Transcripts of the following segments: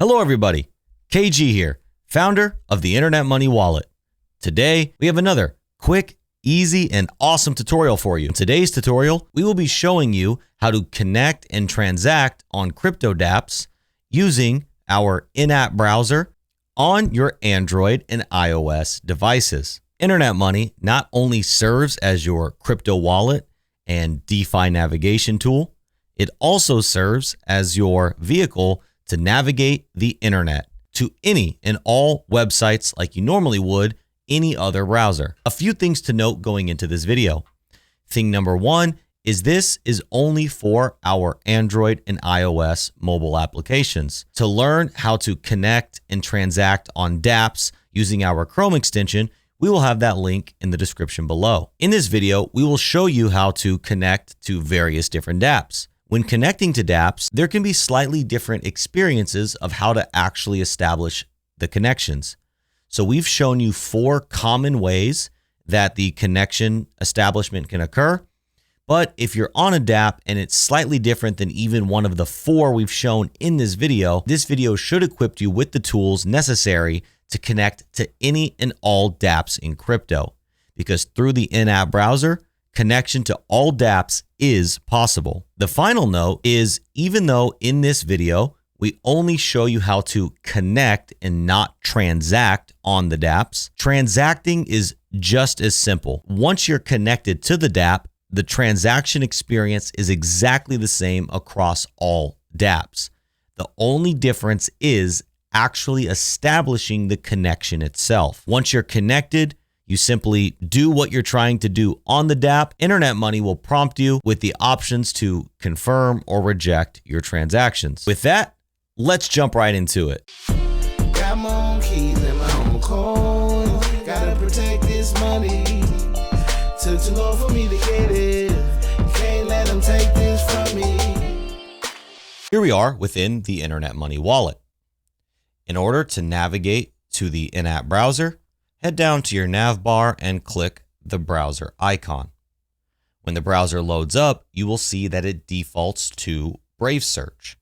Hello everybody, KG here, founder of the Internet Money Wallet. Today, we have another quick, easy, and awesome tutorial for you. In today's tutorial, we will be showing you how to connect and transact on crypto dApps using our in-app browser on your Android and iOS devices. Internet Money not only serves as your crypto wallet and DeFi navigation tool, it also serves as your vehicle to navigate the internet to any and all websites like you normally would any other browser. A few things to note going into this video. Thing number one is this is only for our Android and iOS mobile applications. To learn how to connect and transact on dApps using our Chrome extension, we will have that link in the description below. In this video, we will show you how to connect to various different dApps. When connecting to dApps, there can be slightly different experiences of how to actually establish the connections. So we've shown you 4 common ways that the connection establishment can occur. But if you're on a dApp and it's slightly different than even one of the 4 we've shown in this video should equip you with the tools necessary to connect to any and all dApps in crypto. Because through the in-app browser, connection to all dApps is possible. The final note is, even though in this video, we only show you how to connect and not transact on the dApps, transacting is just as simple. Once you're connected to the dApp, the transaction experience is exactly the same across all dApps. The only difference is actually establishing the connection itself. Once you're connected, you simply do what you're trying to do on the dApp. Internet Money will prompt you with the options to confirm or reject your transactions. With that, let's jump right into it. Got my own keys and my own coins. Gotta protect this money. Took too long for me to get it. Can't let them take this from me. Here we are within the Internet Money Wallet. In order to navigate to the in-app browser, head down to your nav bar and click the browser icon. When the browser loads up, you will see that it defaults to Brave Search.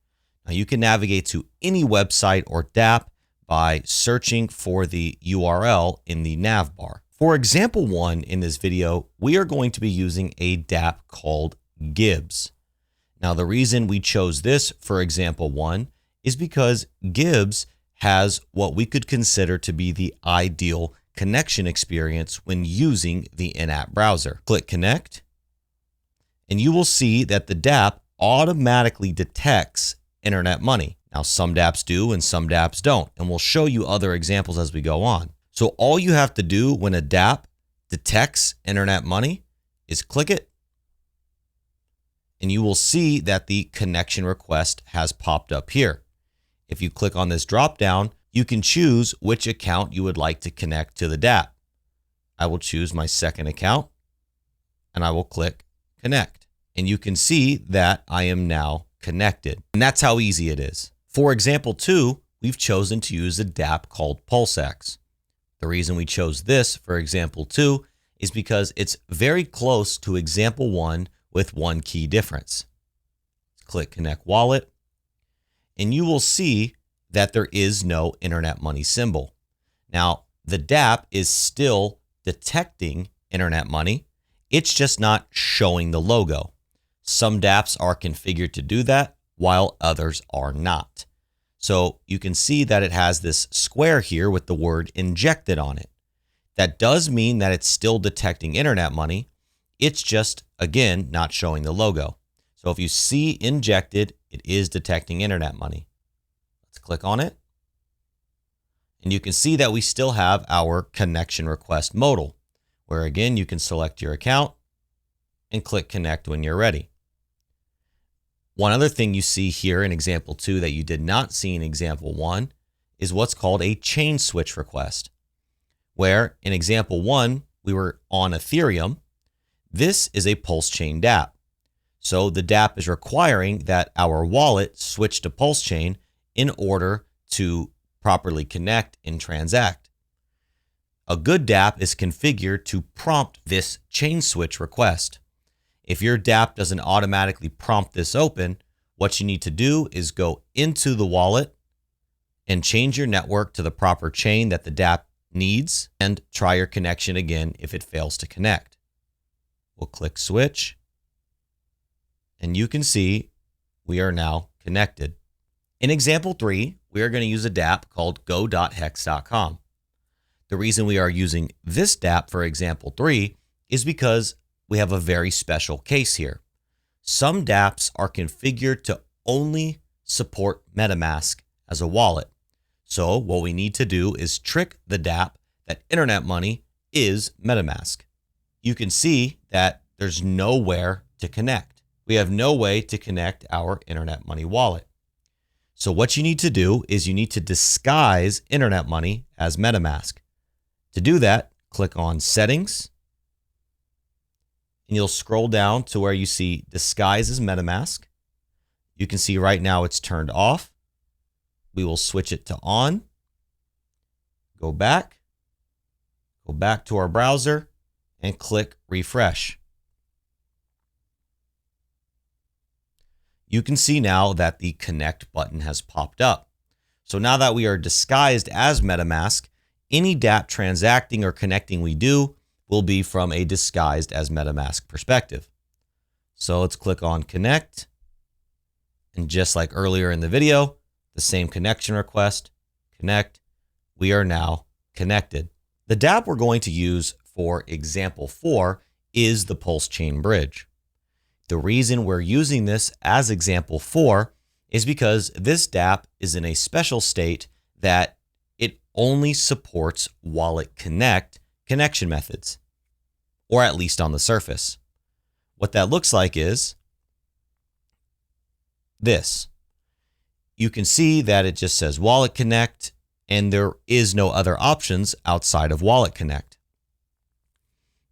Now you can navigate to any website or dApp by searching for the URL in the nav bar. For example 1 in this video, we are going to be using a dApp called Gibs. Now the reason we chose this for example 1 is because Gibs has what we could consider to be the ideal connection experience when using the in-app browser. Click connect, and you will see that the dApp automatically detects Internet Money. Now some dApps do and some dApps don't, and we'll show you other examples as we go on. So all you have to do when a dApp detects Internet Money is click it, and you will see that the connection request has popped up here. If you click on this drop down, you can choose which account you would like to connect to the dApp. I will choose my second account and I will click connect. And you can see that I am now connected. And that's how easy it is. For example 2, we've chosen to use a dApp called PulseX. The reason we chose this for example 2 is because it's very close to example 1 with one key difference. Click connect wallet, and you will see that there is no Internet Money symbol. Now, the dApp is still detecting Internet Money. It's just not showing the logo. Some dApps are configured to do that, while others are not. So you can see that it has this square here with the word injected on it. That does mean that it's still detecting Internet Money. It's just, again, not showing the logo. So if you see injected, it is detecting Internet Money. Click on it, and you can see that we still have our connection request modal, where again you can select your account and click connect when you're ready. One other thing you see here in example 2 that you did not see in example 1 is what's called a chain switch request, where in example 1 we were on Ethereum. This is a Pulse Chain dApp. So the dApp is requiring that our wallet switch to Pulse Chain in order to properly connect and transact. A good dApp is configured to prompt this chain switch request. If your dApp doesn't automatically prompt this open, what you need to do is go into the wallet, and change your network to the proper chain that the dApp needs, and try your connection again if it fails to connect. We'll click switch, and you can see we are now connected. In example 3, we are going to use a dApp called go.hex.com. The reason we are using this dApp for example 3 is because we have a very special case here. Some dApps are configured to only support Metamask as a wallet. So what we need to do is trick the dApp that internet money is Metamask. You can see that there's nowhere to connect. We have no way to connect our internet money wallet. So what you need to do is you need to disguise internet money as Metamask. To do that, click on Settings, and you'll scroll down to where you see Disguise as Metamask. You can see right now it's turned off. We will switch it to on. Go back to our browser and click Refresh. You can see now that the Connect button has popped up. So now that we are disguised as Metamask, any dApp transacting or connecting we do will be from a disguised as Metamask perspective. So let's click on Connect. And just like earlier in the video, the same connection request, connect, we are now connected. The dApp we're going to use for example 4 is the Pulse Chain Bridge. The reason we're using this as example 4 is because this dApp is in a special state that it only supports WalletConnect connection methods, or at least on the surface. What that looks like is this. You can see that it just says WalletConnect, and there is no other options outside of WalletConnect.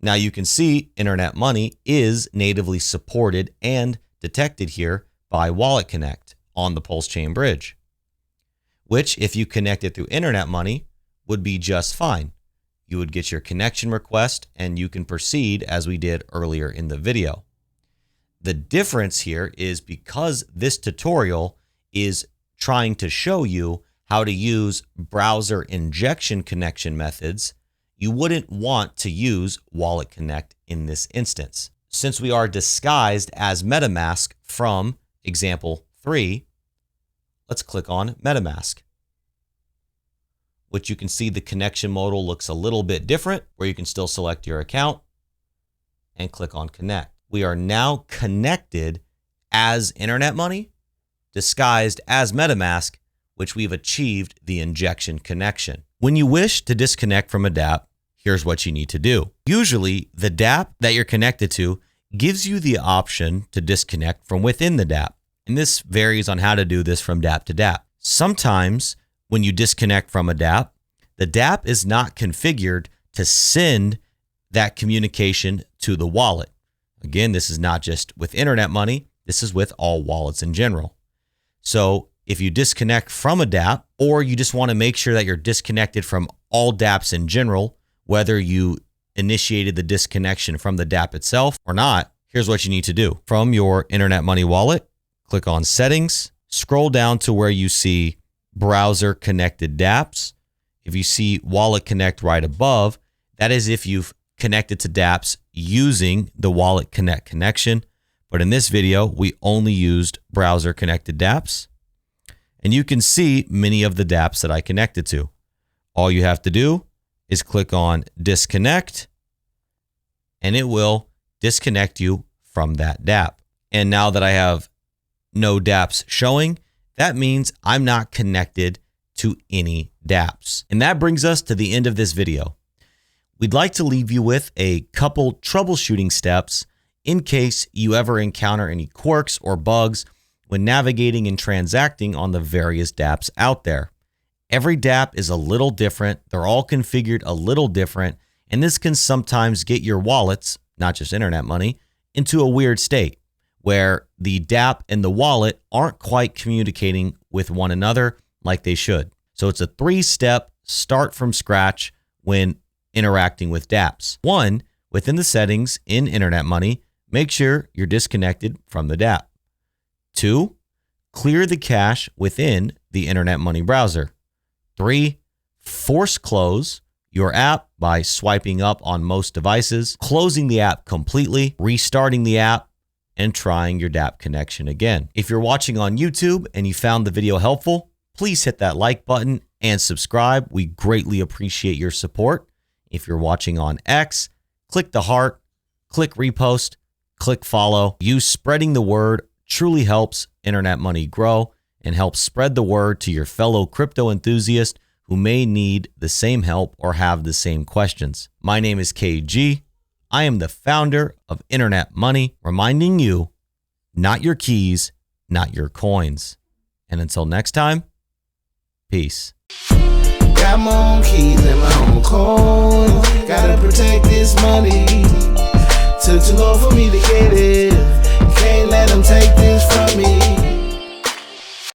Now you can see internet money is natively supported and detected here by WalletConnect on the Pulse Chain Bridge, which if you connect it through internet money would be just fine. You would get your connection request and you can proceed as we did earlier in the video. The difference here is because this tutorial is trying to show you how to use browser injection connection methods, you wouldn't want to use WalletConnect in this instance. Since we are disguised as Metamask from example 3, let's click on Metamask, which you can see the connection modal looks a little bit different, where you can still select your account and click on Connect. We are now connected as internet money, disguised as Metamask, which we've achieved the injection connection. When you wish to disconnect from a dApp, here's what you need to do. Usually, the dApp that you're connected to gives you the option to disconnect from within the dApp. And this varies on how to do this from dApp to dApp. Sometimes when you disconnect from a dApp, the dApp is not configured to send that communication to the wallet. Again, this is not just with internet money, this is with all wallets in general. So if you disconnect from a dApp, or you just want to make sure that you're disconnected from all dApps in general, whether you initiated the disconnection from the dApp itself or not, here's what you need to do. From your internet money wallet, click on Settings, scroll down to where you see Browser Connected dApps. If you see WalletConnect right above, that is if you've connected to dApps using the WalletConnect connection. But in this video, we only used Browser Connected dApps. And you can see many of the dApps that I connected to. All you have to do is click on Disconnect, and it will disconnect you from that dApp. And now that I have no dApps showing, that means I'm not connected to any dApps. And that brings us to the end of this video. We'd like to leave you with a couple troubleshooting steps in case you ever encounter any quirks or bugs when navigating and transacting on the various dApps out there. Every dApp is a little different. They're all configured a little different, and this can sometimes get your wallets, not just internet money, into a weird state where the dApp and the wallet aren't quite communicating with one another like they should. So it's a 3-step start from scratch when interacting with dApps. 1, within the settings in internet money, make sure you're disconnected from the dApp. 2, clear the cache within the internet money browser. 3, force close your app by swiping up on most devices, closing the app completely, restarting the app, and trying your dApp connection again. If you're watching on YouTube and you found the video helpful, please hit that like button and subscribe. We greatly appreciate your support. If you're watching on X, click the heart, click repost, click follow. You spreading the word truly helps Internet Money grow and helps spread the word to your fellow crypto enthusiasts who may need the same help or have the same questions. My name is KG. I am the founder of Internet Money, reminding you, not your keys, not your coins. And until next time, peace. Got my own keys and my own coins. Gotta protect this money. Took too long for me to get it. Can't let them take this from me.